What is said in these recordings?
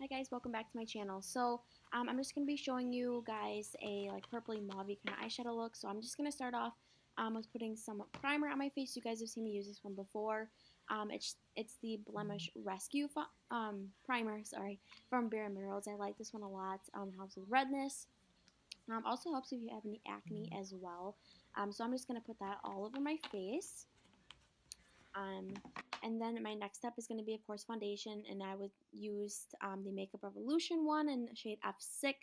Hi guys, welcome back to my channel. I'm just going to be showing you guys a purpley mauve kind of eyeshadow look. So I'm just going to start off with putting some primer on my face. You guys have seen me use this one before. It's the Blemish Rescue primer, from Bare Minerals. I like this one a lot. Helps with redness. Also helps if you have any acne as well. So I'm just going to put that all over my face. Um, and then my next step is going to be, of course, foundation, and I would use the Makeup Revolution one in shade F6.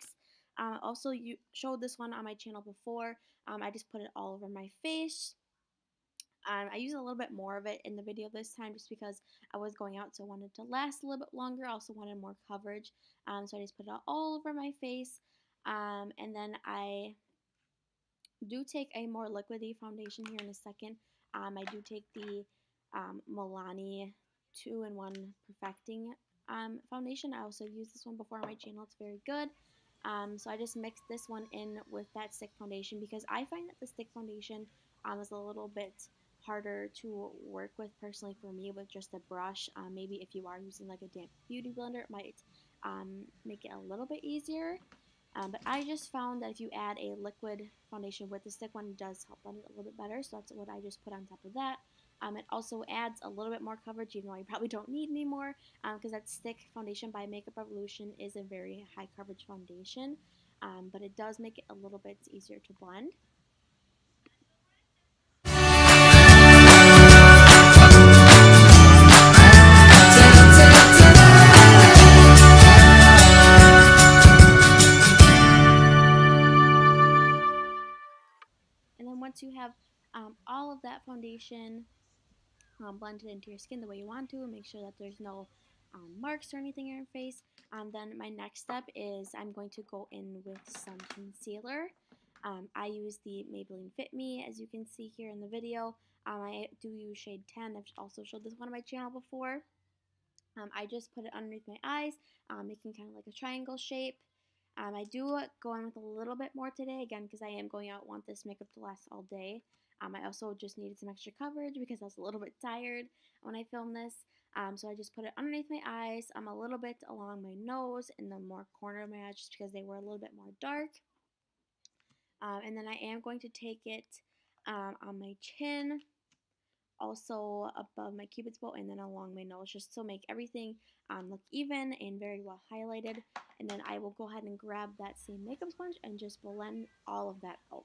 Also, you showed this one on my channel before. I just put it all over my face. I used a little bit more of it in the video this time just because I was going out, so I wanted to last a little bit longer. I also wanted more coverage, so I just put it all over my face. And then I do take a more liquidy foundation here in a second. I do take the Milani 2-in-1 Perfecting foundation. I also used this one before on my channel. It's very good. So I just mixed this one in with that stick foundation because I find that the stick foundation is a little bit harder to work with personally for me with just a brush. Maybe if you are using like a damp beauty blender, it might make it a little bit easier. But I just found that if you add a liquid foundation with the stick one, it does help blend it a little bit better. So that's what I just put on top of that. It also adds a little bit more coverage, even though you probably don't need any more, because that stick foundation by Makeup Revolution is a very high coverage foundation. But it does make it a little bit easier to blend. And then once you have all of that foundation blend it into your skin the way you want to, and make sure that there's no marks or anything in your face. Then my next step is I'm going to go in with some concealer. I use the Maybelline Fit Me, as you can see here in the video. I do use shade 10. I've also showed this one on my channel before. I just put it underneath my eyes, making kind of like a triangle shape. I do go in with a little bit more today, again, because I am going out, want this makeup to last all day. I also just needed some extra coverage because I was a little bit tired when I filmed this. So I just put it underneath my eyes, a little bit along my nose, in the more corner of my eyes, just because they were a little bit more dark. And then I am going to take it on my chin, also above my cupid's bow, and then along my nose, just to make everything look even and very well highlighted. And then I will go ahead and grab that same makeup sponge and just blend all of that out.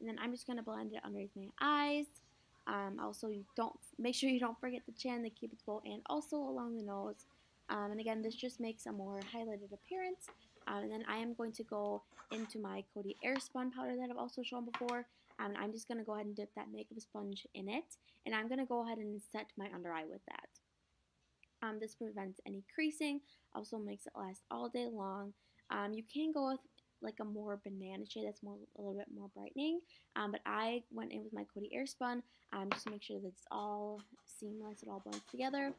And then I'm just going to blend it underneath my eyes. Also, you don't make sure you don't forget the chin, the cupid's bow, and also along the nose. And again, this just makes a more highlighted appearance. And then I am going to go into my Coty Airspun powder that I've also shown before. And I'm just going to go ahead and dip that makeup sponge in it. And I'm going to go ahead and set my under eye with that. This prevents any creasing, also makes it last all day long. You can go with like a more banana shade that's a little bit more brightening, but I went in with my Coty Airspun just to make sure that it's all seamless, it all blends together.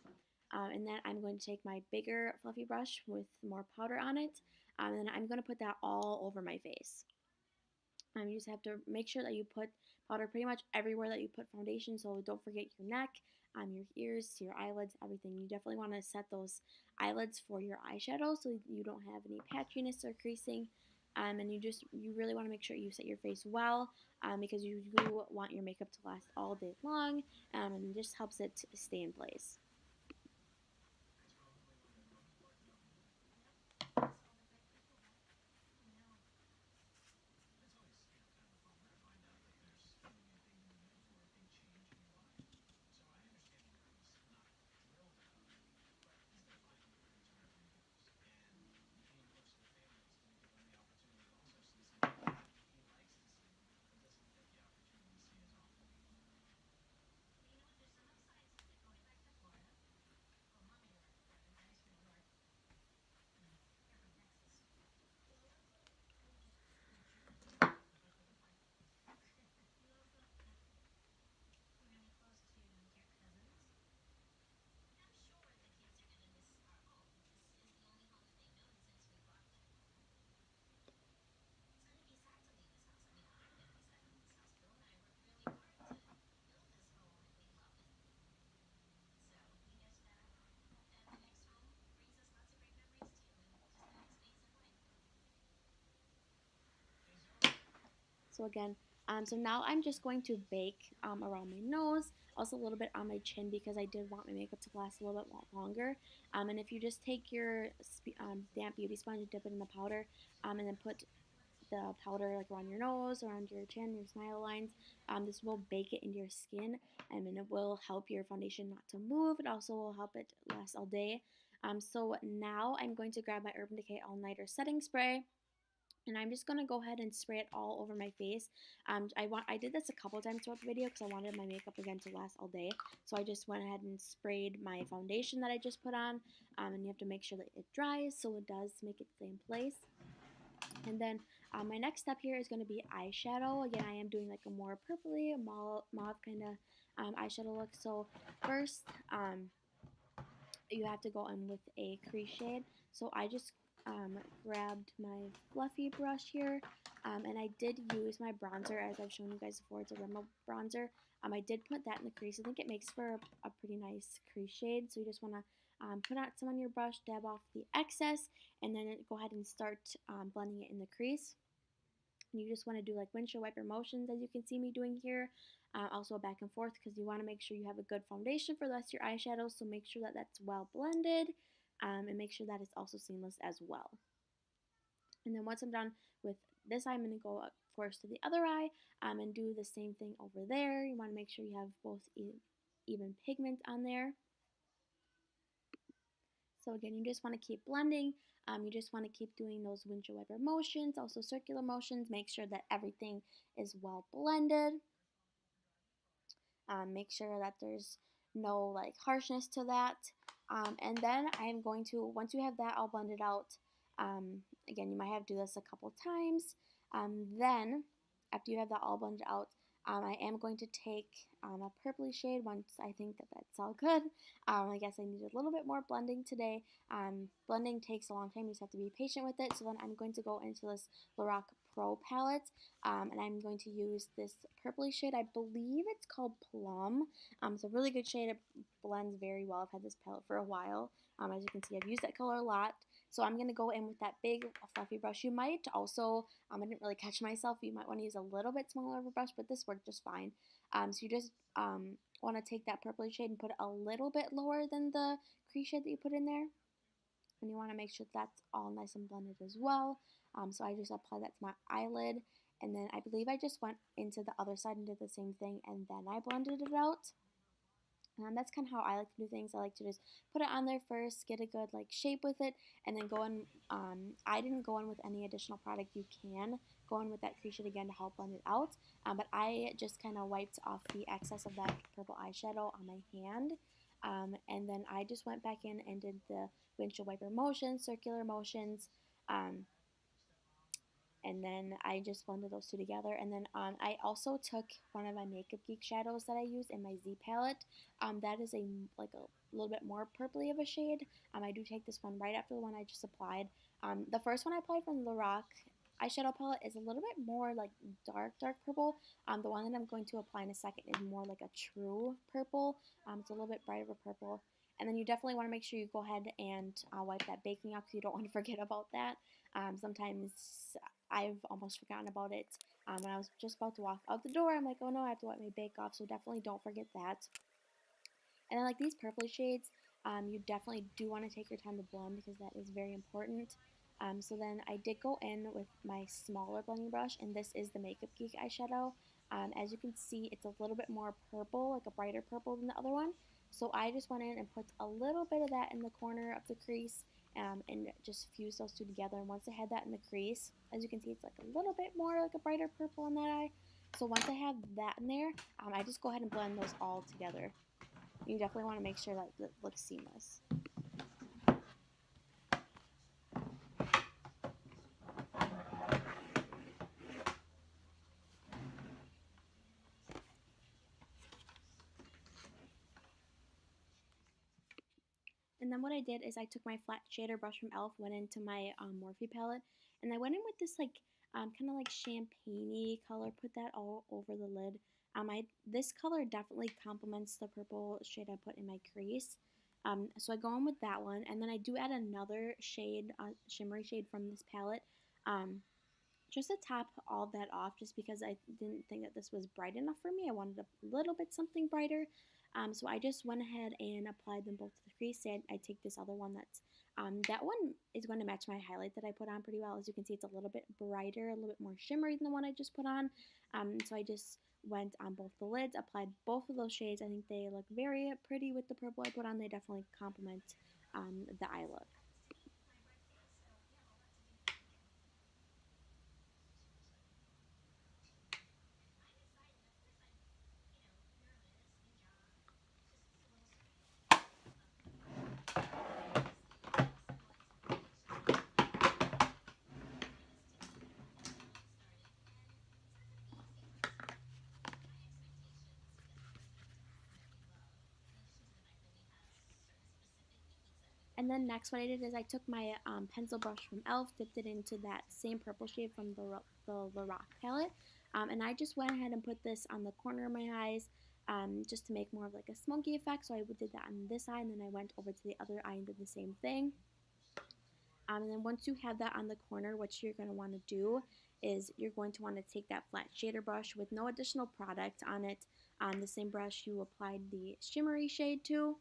And then I'm going to take my bigger fluffy brush with more powder on it, and then I'm going to put that all over my face. You just have to make sure that you put powder pretty much everywhere that you put foundation, so don't forget your neck, your ears, your eyelids, everything. You definitely want to set those eyelids for your eyeshadow so you don't have any patchiness or creasing. And you really want to make sure you set your face well because you do want your makeup to last all day long, and it just helps it stay in place. So again, so now I'm just going to bake around my nose, also a little bit on my chin because I did want my makeup to last a little bit longer. And if you just take your damp beauty sponge and dip it in the powder, and then put the powder like around your nose, around your chin, your smile lines. This will bake it into your skin, and it will help your foundation not to move. It also will help it last all day. So now I'm going to grab my Urban Decay All Nighter setting spray. And I'm just gonna go ahead and spray it all over my face. I did this a couple times throughout the video because I wanted my makeup again to last all day. So I just went ahead and sprayed my foundation that I just put on, and you have to make sure that it dries so it does make it stay in place. And then my next step here is going to be eyeshadow. Again, I am doing like a more purpley, mauve kind of eyeshadow look. So first, you have to go in with a crease shade. So I just grabbed my fluffy brush here, and I did use my bronzer as I've shown you guys before. It's a Rimmel bronzer. I did put that in the crease. I think it makes for a pretty nice crease shade. So you just want to put out some on your brush, dab off the excess, and then go ahead and start blending it in the crease. And you just want to do like windshield wiper motions as you can see me doing here. Also back and forth because you want to make sure you have a good foundation for the rest of your eyeshadow. So make sure that that's well blended, and make sure that it's also seamless as well. And then once I'm done with this eye, I'm going to go of course to the other eye and do the same thing over there. You want to make sure you have both even pigment on there. So again, you just want to keep blending. You just want to keep doing those windshield wiper motions, also circular motions. Make sure that everything is well blended. Make sure that there's no like harshness to that. And then I'm going to, once you have that all blended out, again, you might have to do this a couple times. Then, after you have that all blended out, I am going to take a purpley shade once I think that that's all good. I guess I need a little bit more blending today. Blending takes a long time. You just have to be patient with it. So then I'm going to go into this Lorac Pro palette, and I'm going to use this purpley shade. I believe it's called Plum. It's a really good shade. It blends very well. I've had this palette for a while. As you can see, I've used that color a lot. So I'm going to go in with that big fluffy brush. You might also, I didn't really catch myself, you might want to use a little bit smaller of a brush, but this worked just fine. So you just want to take that purpley shade and put it a little bit lower than the crease shade that you put in there. And you want to make sure that's all nice and blended as well. So I just apply that to my eyelid. And then I believe I just went into the other side and did the same thing, and then I blended it out. That's kind of how I like to do things. I like to just put it on there first, get a good like shape with it, and then go in. I didn't go in with any additional product. You can go in with that crease shade again to help blend it out. But I just kind of wiped off the excess of that purple eyeshadow on my hand. And then I just went back in and did the windshield wiper motions, circular motions. And then I just blended those two together. And then I also took one of my Makeup Geek shadows that I use in my Z palette. That is a little bit more purpley of a shade. I do take this one right after the one I just applied. The first one I applied from the Lorac eyeshadow palette is a little bit more like dark purple. The one that I'm going to apply in a second is more like a true purple. It's a little bit brighter of a purple. And then you definitely want to make sure you go ahead and wipe that baking off because you don't want to forget about that. Sometimes I've almost forgotten about it. When I was just about to walk out the door, I'm like, oh no, I have to wipe my bake off, so definitely don't forget that. And then like these purple shades, you definitely do want to take your time to blend because that is very important. So then I did go in with my smaller blending brush, and this is the Makeup Geek eyeshadow. As you can see, it's a little bit more purple, like a brighter purple than the other one. So I just went in and put a little bit of that in the corner of the crease, and just fuse those two together. And once I had that in the crease, as you can see, it's like a little bit more like a brighter purple in that eye. So once I have that in there, I just go ahead and blend those all together. You definitely want to make sure that it looks seamless. And then what I did is I took my flat shader brush from e.l.f., went into my Morphe palette, and I went in with this like kind of like champagne-y color, put that all over the lid. This color definitely complements the purple shade I put in my crease. So I go in with that one, and then I do add another shade, shimmery shade from this palette, just to top all that off, just because I didn't think that this was bright enough for me. I wanted a little bit something brighter. So I just went ahead and applied them both to the crease. And I take this other one that one is going to match my highlight that I put on pretty well. As you can see, it's a little bit brighter, a little bit more shimmery than the one I just put on. So I just went on both the lids, applied both of those shades. I think they look very pretty with the purple I put on. They definitely complement the eye look. And then next what I did is I took my pencil brush from e.l.f., dipped it into that same purple shade from the Lorac palette, and I just went ahead and put this on the corner of my eyes just to make more of like a smoky effect. So I did that on this eye, and then I went over to the other eye and did the same thing. And then once you have that on the corner, what you're going to want to do is you're going to want to take that flat shader brush with no additional product on it, on the same brush you applied the shimmery shade to.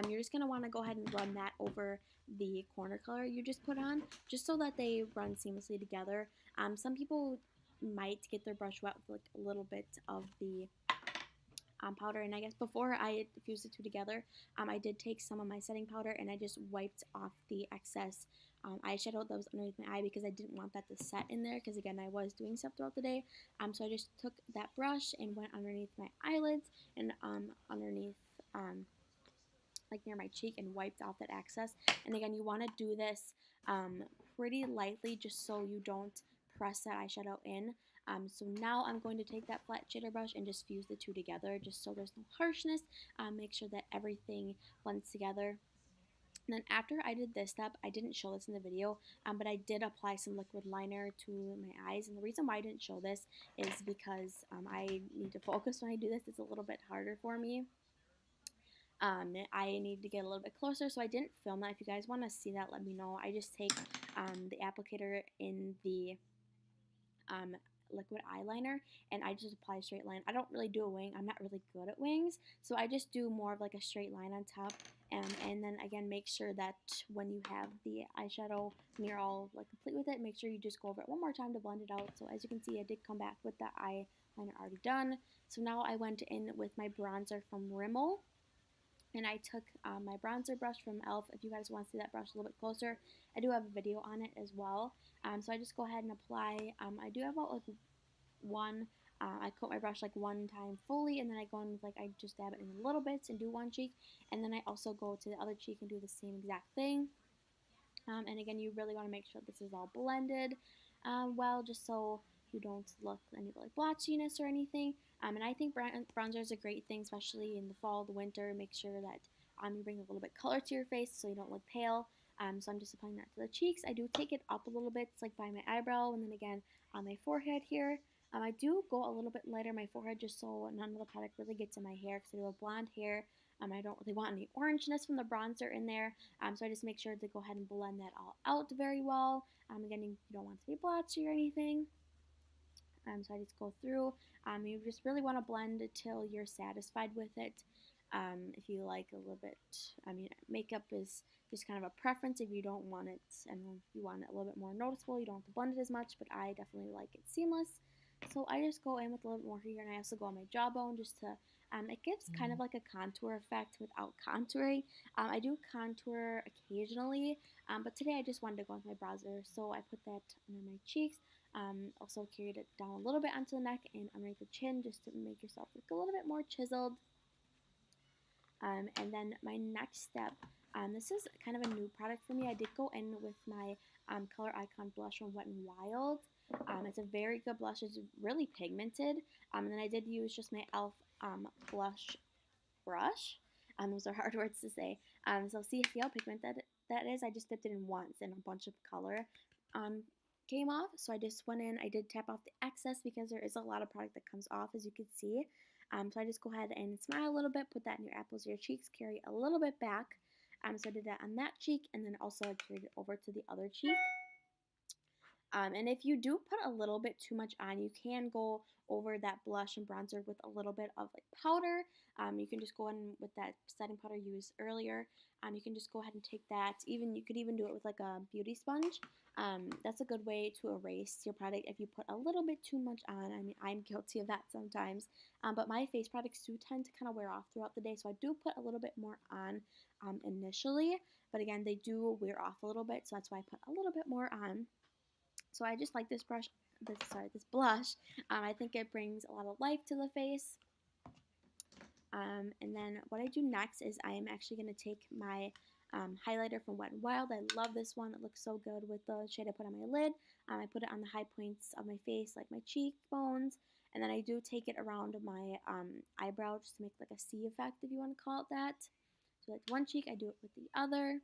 You're just going to want to go ahead and run that over the corner color you just put on, just so that they run seamlessly together. Some people might get their brush wet with like a little bit of the powder, and I guess before I fused the two together, I did take some of my setting powder and I just wiped off the excess eyeshadow that was underneath my eye, because I didn't want that to set in there, because again I was doing stuff throughout the day. So I just took that brush and went underneath my eyelids and underneath like near my cheek, and wiped off that excess. And again, you want to do this pretty lightly, just so you don't press that eyeshadow in. So now I'm going to take that flat shader brush and just fuse the two together, just so there's no harshness. Make sure that everything blends together. And then after I did this step, I didn't show this in the video, but I did apply some liquid liner to my eyes. And the reason why I didn't show this is because I need to focus when I do this. It's a little bit harder for me. I need to get a little bit closer, so I didn't film that. If you guys want to see that, let me know. I just take the applicator in the um, liquid eyeliner, and I just apply a straight line. I don't really do a wing. I'm not really good at wings, so I just do more of like a straight line on top. And then again, make sure that when you have the eyeshadow and you're all like complete with it, make sure you just go over it one more time to blend it out. So as you can see, I did come back with the eyeliner already done. So now I went in with my bronzer from Rimmel. And I took my bronzer brush from e.l.f. If you guys want to see that brush a little bit closer, I do have a video on it as well. So I just go ahead and apply. I do have about like one. I coat my brush like one time fully, and then I go in with like I just dab it in little bits and do one cheek, and then I also go to the other cheek and do the same exact thing. And again, you really want to make sure this is all blended well, just so you don't look any like blotchiness or anything. And I think bronzer is a great thing, especially in the fall, the winter. Make sure that you bring a little bit color to your face so you don't look pale. So I'm just applying that to the cheeks. I do take it up a little bit, like by my eyebrow, and then again on my forehead here. I do go a little bit lighter on my forehead, just so none of the product really gets in my hair, because I do have blonde hair. I don't really want any orangeness from the bronzer in there. So I just make sure to go ahead and blend that all out very well. Again, you don't want it to be blotchy or anything. So I just go through. You just really want to blend until you're satisfied with it. If you like a little bit, makeup is just kind of a preference. If you don't want it, and you want it a little bit more noticeable, you don't have to blend it as much, but I definitely like it seamless. So I just go in with a little bit more here, and I also go on my jawbone just to, it gives kind of like a contour effect without contouring. I do contour occasionally, but today I just wanted to go with my bronzer, so I put that under my cheeks. Also carried it down a little bit onto the neck and underneath the chin, just to make yourself look a little bit more chiseled. And then my next step, this is kind of a new product for me. I did go in with my Color Icon blush from Wet n Wild. It's a very good blush. It's really pigmented. And then I did use just my e.l.f. Blush brush. Those are hard words to say. So see how pigmented that is. I just dipped it in once, and a bunch of color came off. So I just went in. I did tap off the excess, because there is a lot of product that comes off, as you can see. So I just go ahead and smile a little bit, put that in your apples of your cheeks, carry a little bit back. So I did that on that cheek, and then also I carried it over to the other cheek. And if you do put a little bit too much on, you can go over that blush and bronzer with a little bit of like powder. You can just go in with that setting powder you used earlier. You can just go ahead and take that. Even you could even do it with like a beauty sponge. That's a good way to erase your product if you put a little bit too much on. I mean, I'm guilty of that sometimes. But my face products do tend to kind of wear off throughout the day, so I do put a little bit more on initially. But again, they do wear off a little bit, so that's why I put a little bit more on. So I just like this this blush. I think it brings a lot of life to the face. And then what I do next is I am actually going to take my highlighter from Wet n Wild. I love this one. It looks so good with the shade I put on my lid. I put it on the high points of my face, like my cheekbones. And then I do take it around my eyebrow just to make like a C effect, if you want to call it that. So that's one cheek. I do it with the other.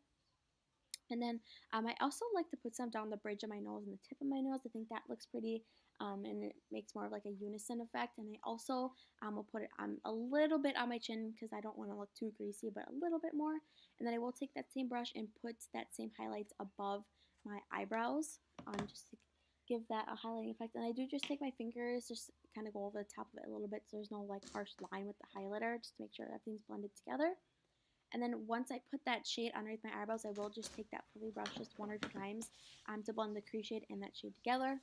And then I also like to put some down the bridge of my nose and the tip of my nose. I think that looks pretty, and it makes more of like a unison effect. And I also will put it on a little bit on my chin because I don't want to look too greasy, but a little bit more. And then I will take that same brush and put that same highlights above my eyebrows, just to give that a highlighting effect. And I do just take my fingers, just kind of go over the top of it a little bit so there's no like harsh line with the highlighter, just to make sure everything's blended together. And then once I put that shade underneath my eyebrows, I will just take that fluffy brush just one or two times to blend the crease shade and that shade together.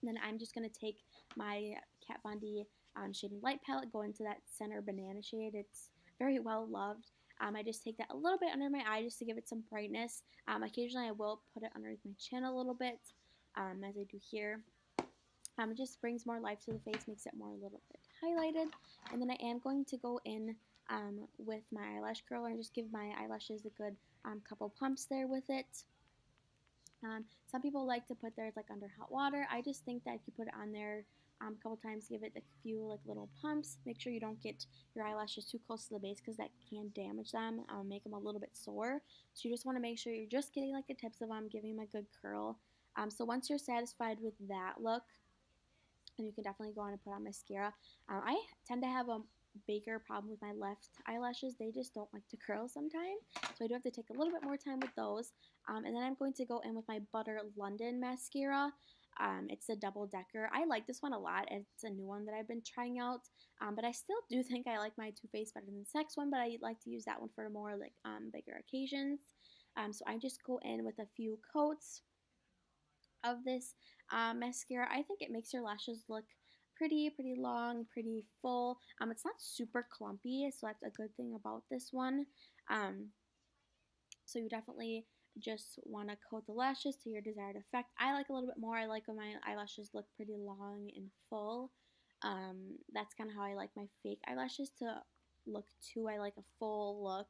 And then I'm just going to take my Kat Von D Shade and Light palette, go into that center banana shade. It's very well loved. I just take that a little bit under my eye just to give it some brightness. Occasionally I will put it underneath my chin a little bit, as I do here. It just brings more life to the face, makes it more a little bit highlighted. And then I am going to go in with my eyelash curler and just give my eyelashes a good couple pumps there with it. Some people like to put theirs like under hot water. I just think that if you put it on there a couple times, give it a few like little pumps. Make sure you don't get your eyelashes too close to the base because that can damage them, make them a little bit sore. So you just want to make sure you're just getting like the tips of them, giving them a good curl. So once you're satisfied with that look, and you can definitely go on and put on mascara. I tend to have a bigger problem with my left eyelashes. They just don't like to curl sometimes, so I do have to take a little bit more time with those. And then I'm going to go in with my Butter London mascara. It's a double decker. I like this one a lot. It's a new one that I've been trying out, but I still do think I like my Too Faced better than the Sex one, but I like to use that one for more like bigger occasions. So I just go in with a few coats of this mascara. I think it makes your lashes look pretty long, pretty full. It's not super clumpy, so that's a good thing about this one. So you definitely just want to coat the lashes to your desired effect. I like a little bit more. I like when my eyelashes look pretty long and full. That's kind of how I like my fake eyelashes to look too. I like a full look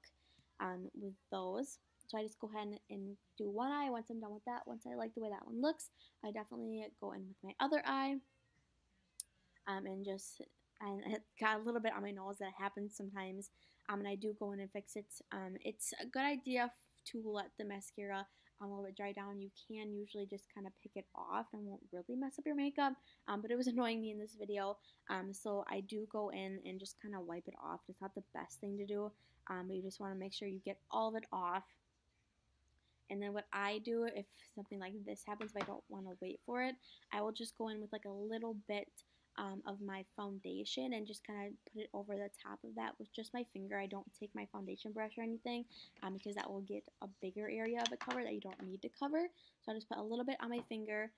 with those. So I just go ahead and do one eye. Once I'm done with that, once I like the way that one looks, I definitely go in with my other eye, and it got a little bit on my nose. That happens sometimes, and I do go in and fix it. It's a good idea to let the mascara a little bit dry down. You can usually just kind of pick it off and won't really mess up your makeup, but it was annoying me in this video, so I do go in and just kind of wipe it off. It's not the best thing to do, but you just want to make sure you get all of it off. And then what I do if something like this happens, if I don't want to wait for it, I will just go in with like a little bit of my foundation and just kind of put it over the top of that with just my finger. I don't take my foundation brush or anything, because that will get a bigger area of it covered that you don't need to cover. So I just put a little bit on my finger,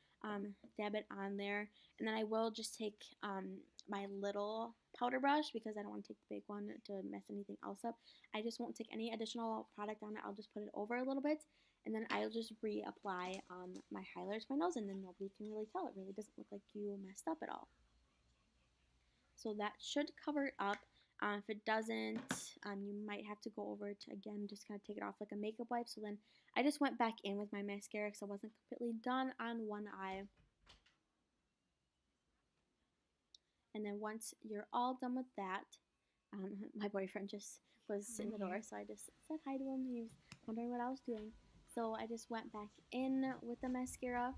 dab it on there, and then I will just take my little powder brush because I don't want to take the big one to mess anything else up. I just won't take any additional product on it. I'll just put it over a little bit, and then I'll just reapply my highlighter to my nose, and then nobody can really tell. It really doesn't look like you messed up at all. So that should cover it up. If it doesn't, you might have to go over to, again, just kind of take it off like a makeup wipe. So then I just went back in with my mascara because I wasn't completely done on one eye. And then once you're all done with that, my boyfriend just was in the door, so I just said hi to him. He was wondering what I was doing. So I just went back in with the mascara.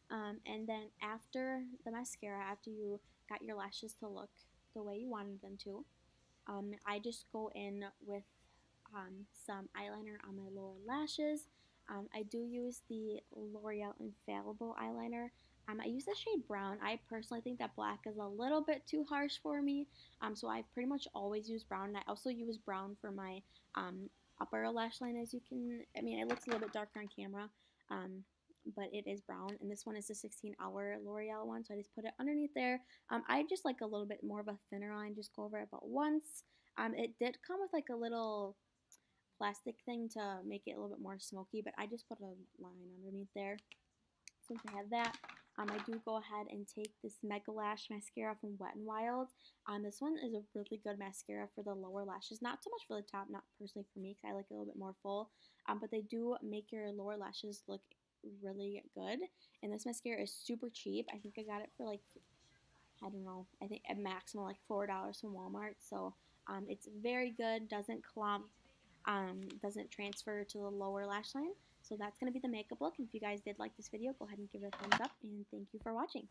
And then after the mascara, after you got your lashes to look the way you wanted them to, I just go in with some eyeliner on my lower lashes. I do use the L'Oreal Infallible eyeliner. I use the shade brown. I personally think that black is a little bit too harsh for me. So I pretty much always use brown. And I also use brown for my upper lash line, as you can. I mean, it looks a little bit darker on camera, um, but it is brown. And this one is the 16-hour L'Oreal one, so I just put it underneath there. I just like a little bit more of a thinner line. Just go over it about once. It did come with like a little plastic thing to make it a little bit more smoky, but I just put a line underneath there. Since I have that, I do go ahead and take this Mega Lash mascara from Wet n Wild. This one is a really good mascara for the lower lashes, not so much for the top, not personally for me because I like it a little bit more full, but they do make your lower lashes look really good. And this mascara is super cheap. I think I got it for like, I don't know, I think at maximum like $4 from Walmart. So it's very good, doesn't clump, doesn't transfer to the lower lash line. So that's going to be the makeup look. And if you guys did like this video, go ahead and give it a thumbs up. And thank you for watching.